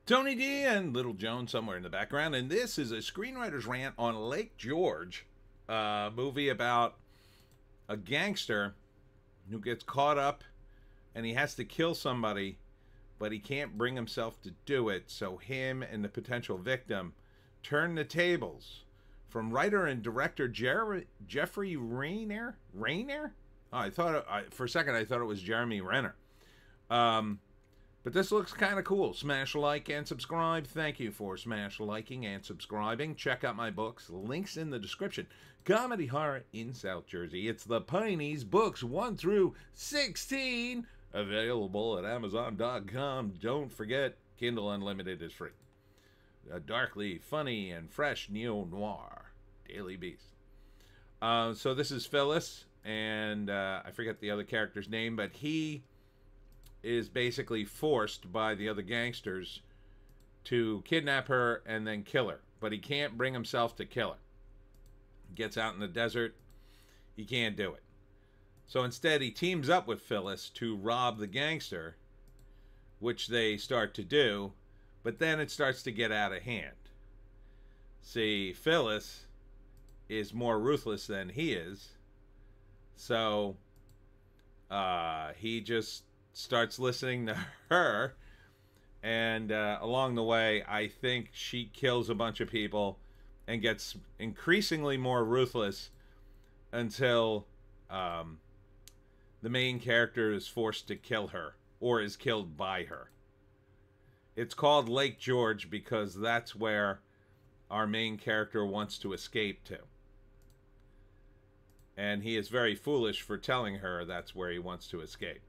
Tony D and Little Joan somewhere in the background, and this is a screenwriter's rant on Lake George, a movie about a gangster who gets caught up and he has to kill somebody, but he can't bring himself to do it, so him and the potential victim turn the tables. From writer and director Jeffrey Rainer? Oh, for a second I thought it was Jeremy Renner. But this looks kind of cool. Smash like and subscribe. Thank you for smash liking and subscribing. Check out my books. Links in the description. Comedy horror in South Jersey. It's the Pineys, books 1 through 16. Available at Amazon.com. Don't forget, Kindle Unlimited is free. A darkly funny and fresh neo-noir. Daily Beast. So this is Phyllis. And I forget the other character's name, but he is basically forced by the other gangsters to kidnap her and then kill her. But he can't bring himself to kill her. He gets out in the desert. He can't do it. So instead he teams up with Phyllis to rob the gangster, which they start to do. But then it starts to get out of hand. See, Phyllis is more ruthless than he is. So he just starts listening to her, and along the way I think she kills a bunch of people and gets increasingly more ruthless until the main character is forced to kill her or is killed by her. It's called Lake George because that's where our main character wants to escape to, and he is very foolish for telling her that's where he wants to escape.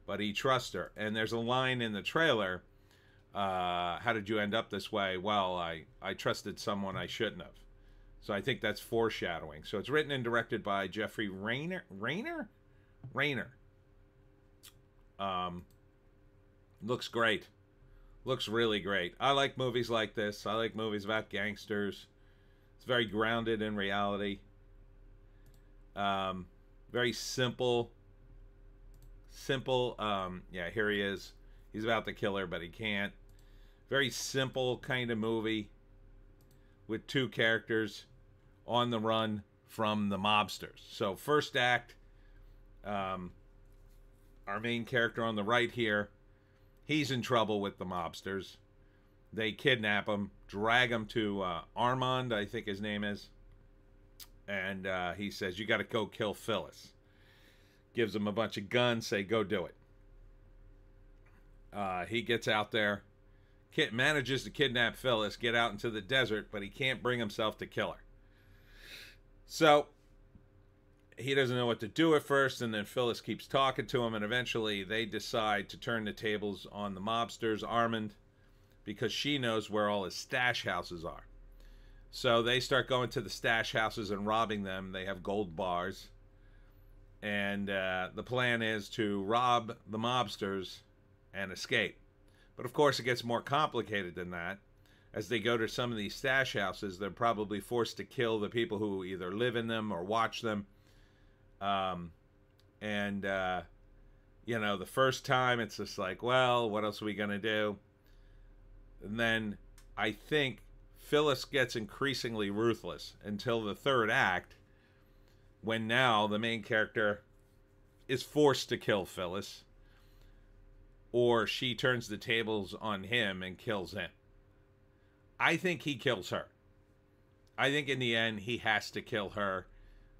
But he trusts her. And there's a line in the trailer, how did you end up this way? Well, I trusted someone I shouldn't have. So I think that's foreshadowing. So it's written and directed by Jeffrey Rainer. Looks great. Looks really great. I like movies like this. I like movies about gangsters. It's very grounded in reality. Very simple. Yeah, here he is. He's about to kill her, but he can't. Very simple kind of movie with two characters on the run from the mobsters. So first act, our main character on the right here, he's in trouble with the mobsters. They kidnap him, drag him to Armand, I think his name is. And he says, you got to go kill Phyllis. Gives him a bunch of guns, say, go do it. He gets out there, manages to kidnap Phyllis, get out into the desert, but he can't bring himself to kill her. So, he doesn't know what to do at first, and then Phyllis keeps talking to him, and eventually they decide to turn the tables on the mobsters, Armand, because she knows where all his stash houses are. So they start going to the stash houses and robbing them. They have gold bars. And the plan is to rob the mobsters and escape. But of course it gets more complicated than that. As they go to some of these stash houses, they're probably forced to kill the people who either live in them or watch them. You know, the first time it's just like, well, what else are we going to do? And then I think Phyllis gets increasingly ruthless until the third act, when now the main character is forced to kill Phyllis, or she turns the tables on him and kills him. I think he kills her. I think in the end he has to kill her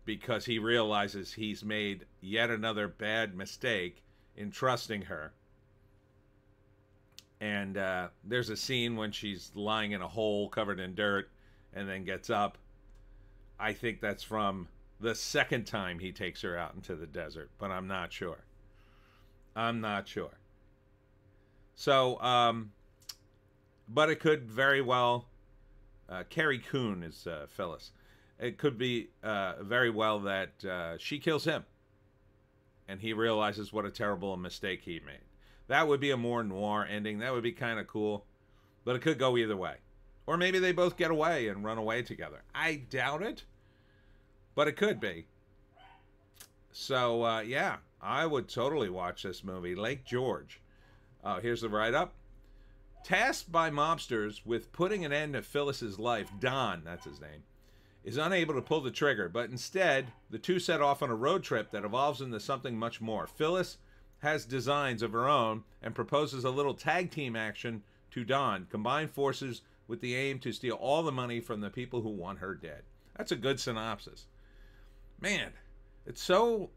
because he realizes he's made yet another bad mistake in trusting her. And there's a scene when she's lying in a hole covered in dirt and then gets up. I think that's from the second time he takes her out into the desert, but I'm not sure. I'm not sure. So, but it could very well, Carrie Coon is Phyllis. It could be very well that she kills him, and he realizes what a terrible mistake he made. That would be a more noir ending. That would be kind of cool, but it could go either way. Or maybe they both get away and run away together. I doubt it, but it could be. So, yeah, I would totally watch this movie, Lake George. Here's the write-up. Tasked by mobsters with putting an end to Phyllis's life, Don, that's his name, is unable to pull the trigger, but instead, the two set off on a road trip that evolves into something much more. Phyllis has designs of her own and proposes a little tag team action to Don, combine forces with the aim to steal all the money from the people who want her dead. That's a good synopsis. Man, it's so,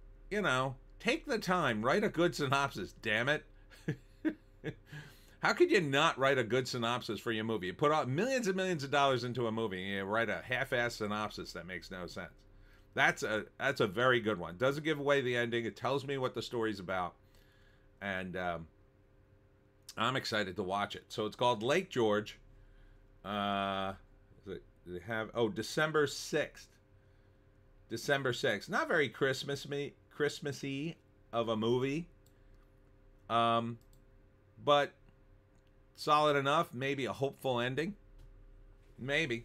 take the time, write a good synopsis, damn it. How could you not write a good synopsis for your movie? You put out millions and millions of dollars into a movie, and you write a half-assed synopsis that makes no sense. That's a very good one. Doesn't give away the ending. It tells me what the story's about, and I'm excited to watch it. So it's called Lake George. December 6th. December 6th. Not very Christmassy of a movie, but solid enough. Maybe a hopeful ending. Maybe.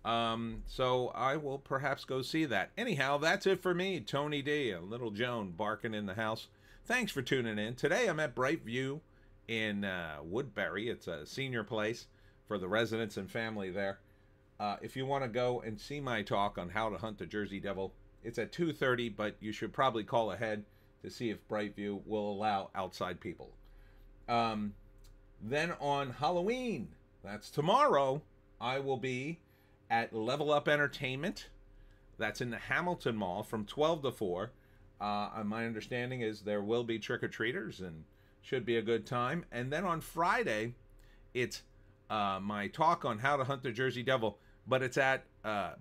So I will perhaps go see that. Anyhow, that's it for me. Tony D, a little Joan barking in the house. Thanks for tuning in. Today I'm at Brightview in Woodbury. It's a senior place for the residents and family there. If you want to go and see my talk on how to hunt the Jersey Devil, it's at 2:30, but you should probably call ahead to see if Brightview will allow outside people. Then on Halloween, that's tomorrow, I will be at Level Up Entertainment. That's in the Hamilton Mall from 12 to 4. My understanding is there will be trick-or-treaters and should be a good time. And then on Friday, it's my talk on how to hunt the Jersey Devil, but it's at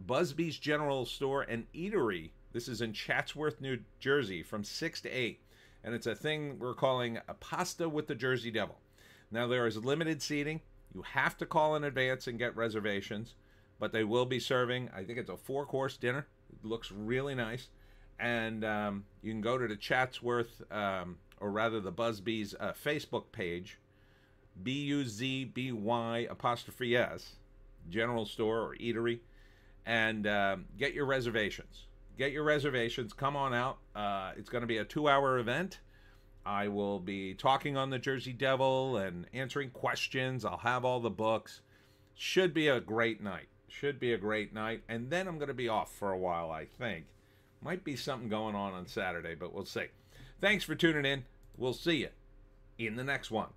Busby's General Store and Eatery. This is in Chatsworth, New Jersey from 6 to 8. And it's a thing we're calling a pasta with the Jersey Devil. Now, there is limited seating. You have to call in advance and get reservations, but they will be serving, I think it's a 4-course dinner. It looks really nice. And you can go to the Chatsworth, or rather the Busby's Facebook page, BUZBY''S, General Store or Eatery, and get your reservations. Get your reservations. Come on out. It's going to be a 2-hour event. I will be talking on the Jersey Devil and answering questions. I'll have all the books. Should be a great night. Should be a great night. And then I'm going to be off for a while, I think. Might be something going on Saturday, but we'll see. Thanks for tuning in. We'll see you in the next one.